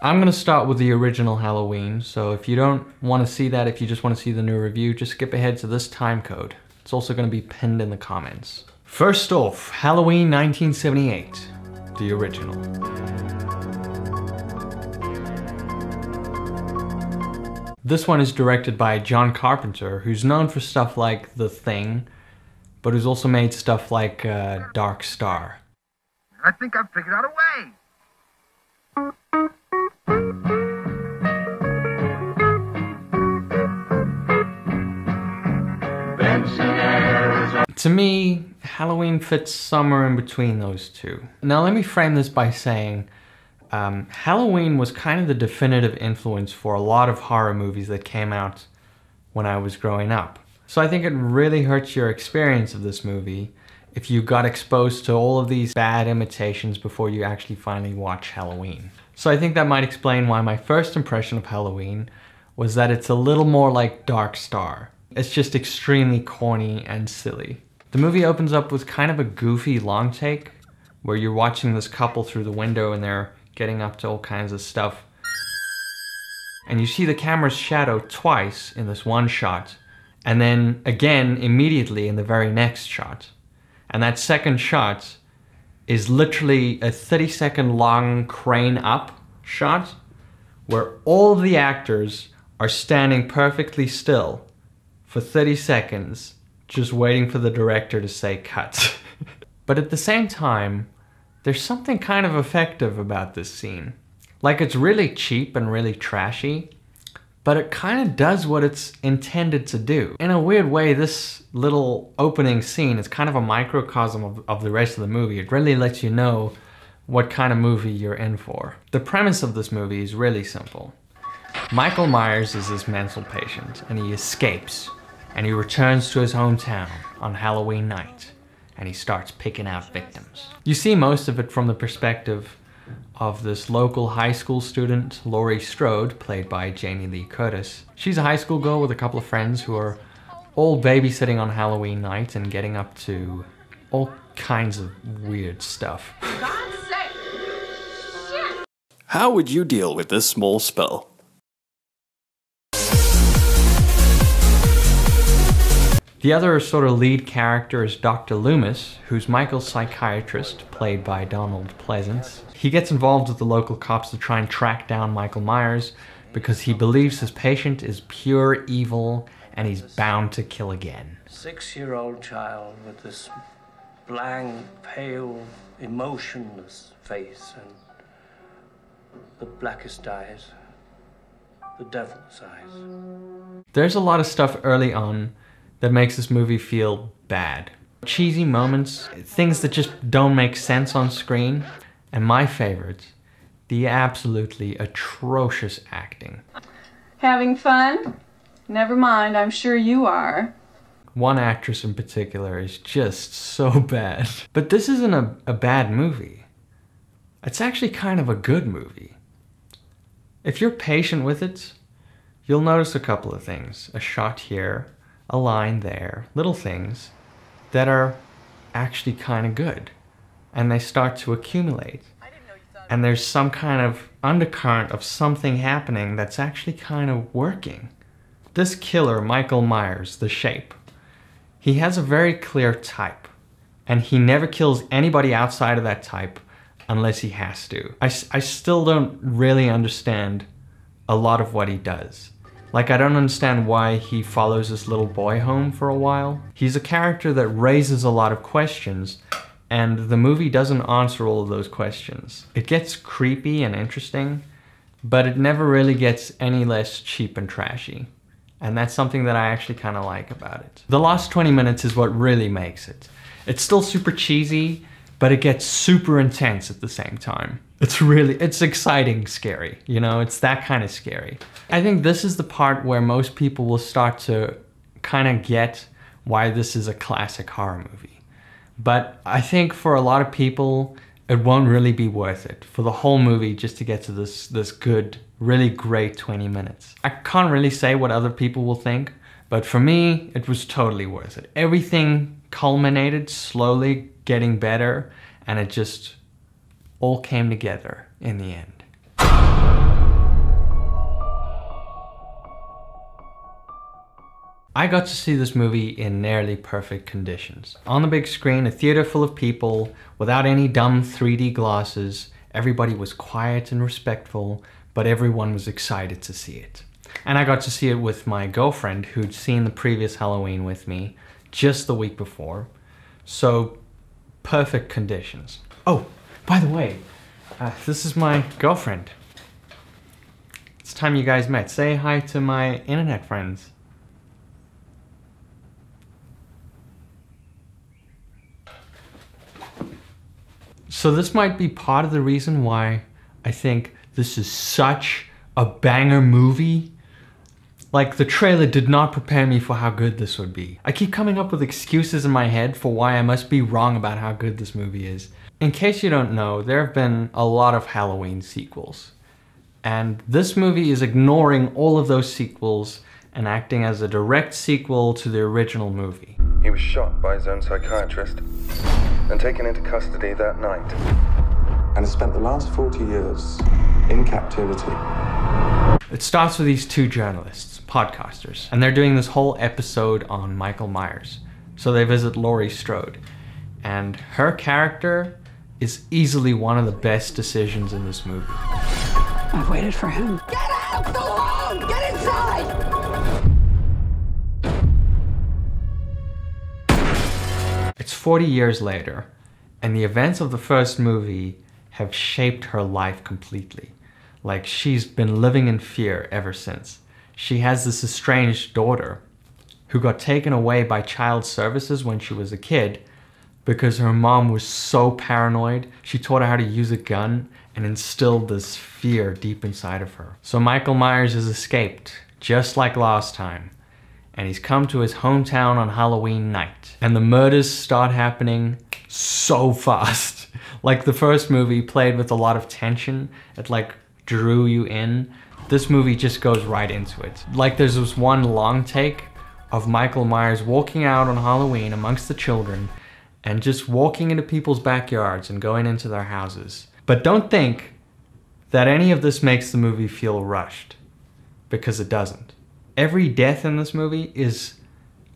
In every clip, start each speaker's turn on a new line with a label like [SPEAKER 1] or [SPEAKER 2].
[SPEAKER 1] I'm gonna start with the original Halloween, so if you don't want to see that, if you just want to see the new review, just skip ahead to this time code. It's also gonna be pinned in the comments. First off, Halloween 1978, the original. This one is directed by John Carpenter, who's known for stuff like The Thing, but who's also made stuff like Dark Star.
[SPEAKER 2] I think I've figured out a way.
[SPEAKER 1] To me, Halloween fits somewhere in between those two. Now let me frame this by saying Halloween was kind of the definitive influence for a lot of horror movies that came out when I was growing up. So I think it really hurts your experience of this movie if you got exposed to all of these bad imitations before you actually finally watch Halloween. So I think that might explain why my first impression of Halloween was that it's a little more like Dark Star. It's just extremely corny and silly. The movie opens up with kind of a goofy long take where you're watching this couple through the window and they're getting up to all kinds of stuff. And you see the camera's shadow twice in this one shot, and then again immediately in the very next shot. And that second shot is literally a 30-second long crane up shot where all of the actors are standing perfectly still for 30 seconds just waiting for the director to say cut. But at the same time, there's something kind of effective about this scene. Like, it's really cheap and really trashy, but it kind of does what it's intended to do. In a weird way, this little opening scene is kind of a microcosm of the rest of the movie. It really lets you know what kind of movie you're in for. The premise of this movie is really simple. Michael Myers is this mental patient, and he escapes, and he returns to his hometown on Halloween night, and he starts picking out victims. You see most of it from the perspective of this local high school student, Laurie Strode, played by Jamie Lee Curtis. She's a high school girl with a couple of friends who are all babysitting on Halloween night and getting up to all kinds of weird stuff.
[SPEAKER 3] God's sake! Shit!
[SPEAKER 4] How would you deal with this small spell?
[SPEAKER 1] The other sort of lead character is Dr. Loomis, who's Michael's psychiatrist, played by Donald Pleasance. He gets involved with the local cops to try and track down Michael Myers because he believes his patient is pure evil and he's bound to kill again.
[SPEAKER 5] 6-year-old child with this blank, pale, emotionless face and the blackest eyes, the devil's eyes.
[SPEAKER 1] There's a lot of stuff early on that makes this movie feel bad. Cheesy moments, things that just don't make sense on screen, and my favorite, the absolutely atrocious acting.
[SPEAKER 3] Having fun? Never mind, I'm sure you are.
[SPEAKER 1] One actress in particular is just so bad. But this isn't a bad movie. It's actually kind of a good movie. If you're patient with it, you'll notice a couple of things. A shot here, a line there, little things that are actually kind of good. And they start to accumulate. And there's some kind of undercurrent of something happening that's actually kind of working. This killer, Michael Myers, the Shape, he has a very clear type. And he never kills anybody outside of that type unless he has to. I still don't really understand a lot of what he does. Like, I don't understand why he follows this little boy home for a while. He's a character that raises a lot of questions, and the movie doesn't answer all of those questions. It gets creepy and interesting, but it never really gets any less cheap and trashy. And that's something that I actually kind of like about it. The last 20 minutes is what really makes it. It's still super cheesy, but it gets super intense at the same time. It's exciting scary, you know, it's that kind of scary. I think this is the part where most people will start to kind of get why this is a classic horror movie. But I think for a lot of people, it won't really be worth it for the whole movie just to get to this good, really great 20 minutes. I can't really say what other people will think, but for me, it was totally worth it. Everything culminated, slowly getting better, and it just all came together in the end. I got to see this movie in nearly perfect conditions. On the big screen, a theater full of people, without any dumb 3D glasses. Everybody was quiet and respectful, but everyone was excited to see it. And I got to see it with my girlfriend, who'd seen the previous Halloween with me just the week before. So, perfect conditions. Oh, by the way, this is my girlfriend. It's time you guys met. Say hi to my internet friends. So this might be part of the reason why I think this is such a banger movie. Like, the trailer did not prepare me for how good this would be. I keep coming up with excuses in my head for why I must be wrong about how good this movie is. In case you don't know, there have been a lot of Halloween sequels. And this movie is ignoring all of those sequels and acting as a direct sequel to the original movie.
[SPEAKER 6] He was shot by his own psychiatrist and taken into custody that night. And has spent the last 40 years in captivity.
[SPEAKER 1] It starts with these two journalists, podcasters, and they're doing this whole episode on Michael Myers. So they visit Laurie Strode, and her character is easily one of the best decisions in this movie.
[SPEAKER 7] I've waited for him.
[SPEAKER 8] Get out of the room! Get inside!
[SPEAKER 1] It's 40 years later, and the events of the first movie have shaped her life completely. Like, she's been living in fear ever since. She has this estranged daughter who got taken away by child services when she was a kid because her mom was so paranoid. She taught her how to use a gun and instilled this fear deep inside of her. So Michael Myers has escaped, just like last time. And he's come to his hometown on Halloween night. And the murders start happening so fast. Like the first movie played with a lot of tension. It like drew you in. This movie just goes right into it. Like, there's this one long take of Michael Myers walking out on Halloween amongst the children and just walking into people's backyards and going into their houses. But don't think that any of this makes the movie feel rushed, because it doesn't. Every death in this movie is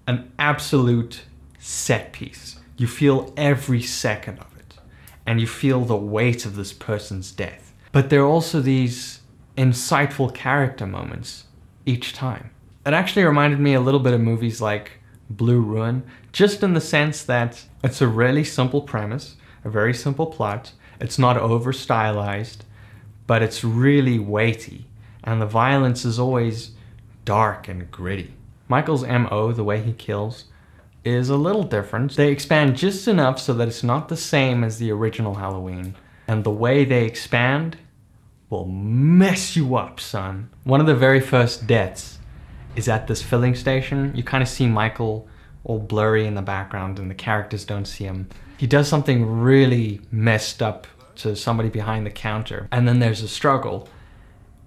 [SPEAKER 1] an absolute set piece. You feel every second of it, and you feel the weight of this person's death. But there are also these insightful character moments each time. It actually reminded me a little bit of movies like Blue Ruin, just in the sense that it's a really simple premise, a very simple plot. It's not over stylized, but it's really weighty, and the violence is always dark and gritty. Michael's MO, the way he kills, is a little different. They expand just enough so that it's not the same as the original Halloween. And the way they expand will mess you up, son. One of the very first deaths is at this filling station. You kind of see Michael all blurry in the background and the characters don't see him. He does something really messed up to somebody behind the counter. And then there's a struggle.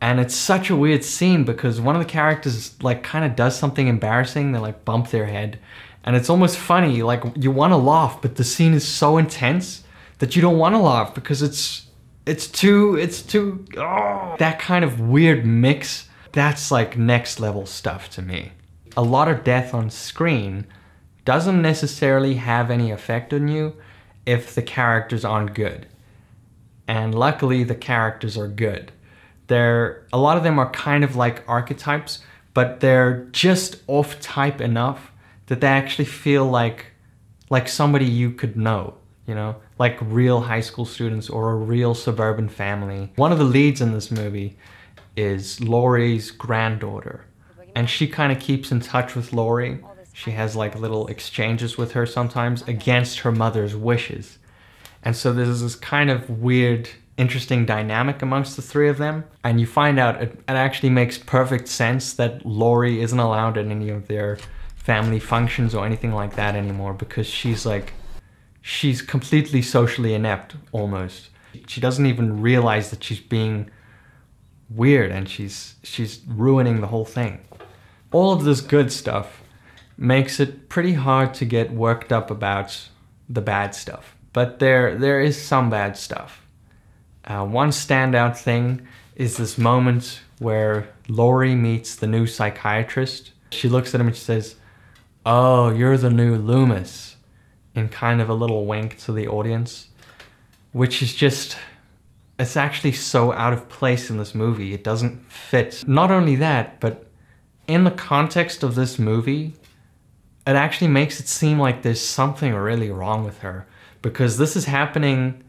[SPEAKER 1] And it's such a weird scene because one of the characters like kind of does something embarrassing. They like bump their head. And it's almost funny, like you want to laugh, but the scene is so intense that you don't want to laugh because it's too, oh. That kind of weird mix, that's like next level stuff to me. A lot of death on screen doesn't necessarily have any effect on you if the characters aren't good. And luckily the characters are good. A lot of them are kind of like archetypes, but they're just off type enough that they actually feel like somebody you could know, you know? Like real high school students or a real suburban family. One of the leads in this movie is Laurie's granddaughter. And she kind of keeps in touch with Laurie. She has like little exchanges with her sometimes against her mother's wishes. And so there's this kind of weird, interesting dynamic amongst the three of them. And you find out it actually makes perfect sense that Laurie isn't allowed at any of their family functions or anything like that anymore, because she's completely socially inept, almost. She doesn't even realize that she's being weird and she's ruining the whole thing. All of this good stuff makes it pretty hard to get worked up about the bad stuff. But there is some bad stuff. One standout thing is this moment where Laurie meets the new psychiatrist. She looks at him and she says, "Oh, you're the new Loomis," in kind of a little wink to the audience, which is just, it's actually so out of place in this movie. It doesn't fit. Not only that, but in the context of this movie, it actually makes it seem like there's something really wrong with her, because this is happening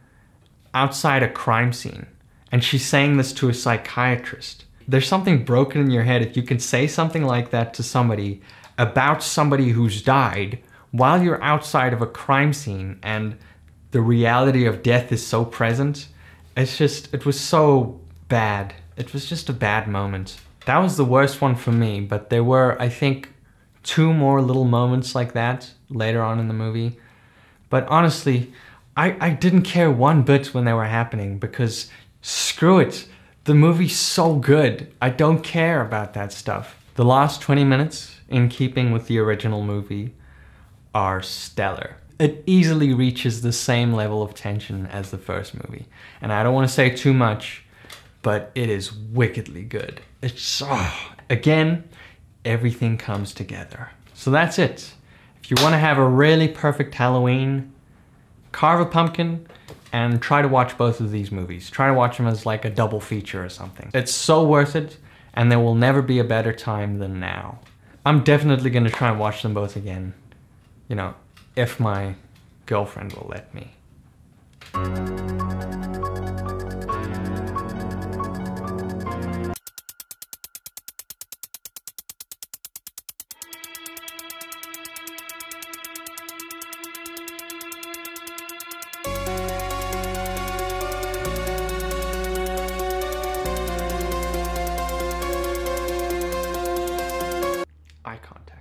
[SPEAKER 1] outside a crime scene, and she's saying this to a psychiatrist. There's something broken in your head if you can say something like that to somebody about somebody who's died while you're outside of a crime scene and the reality of death is so present. It was so bad. It was just a bad moment. That was the worst one for me, but there were, I think, 2 more little moments like that later on in the movie. But honestly, I didn't care one bit when they were happening, because screw it. The movie's so good. I don't care about that stuff. The last 20 minutes, in keeping with the original movie, are stellar. It easily reaches the same level of tension as the first movie. And I don't want to say too much, but it is wickedly good. It's, again, everything comes together. So that's it. If you want to have a really perfect Halloween, carve a pumpkin and try to watch both of these movies. Try to watch them as like a double feature or something. It's so worth it, and there will never be a better time than now. I'm definitely going to try and watch them both again. You know, if my girlfriend will let me. Eye contact.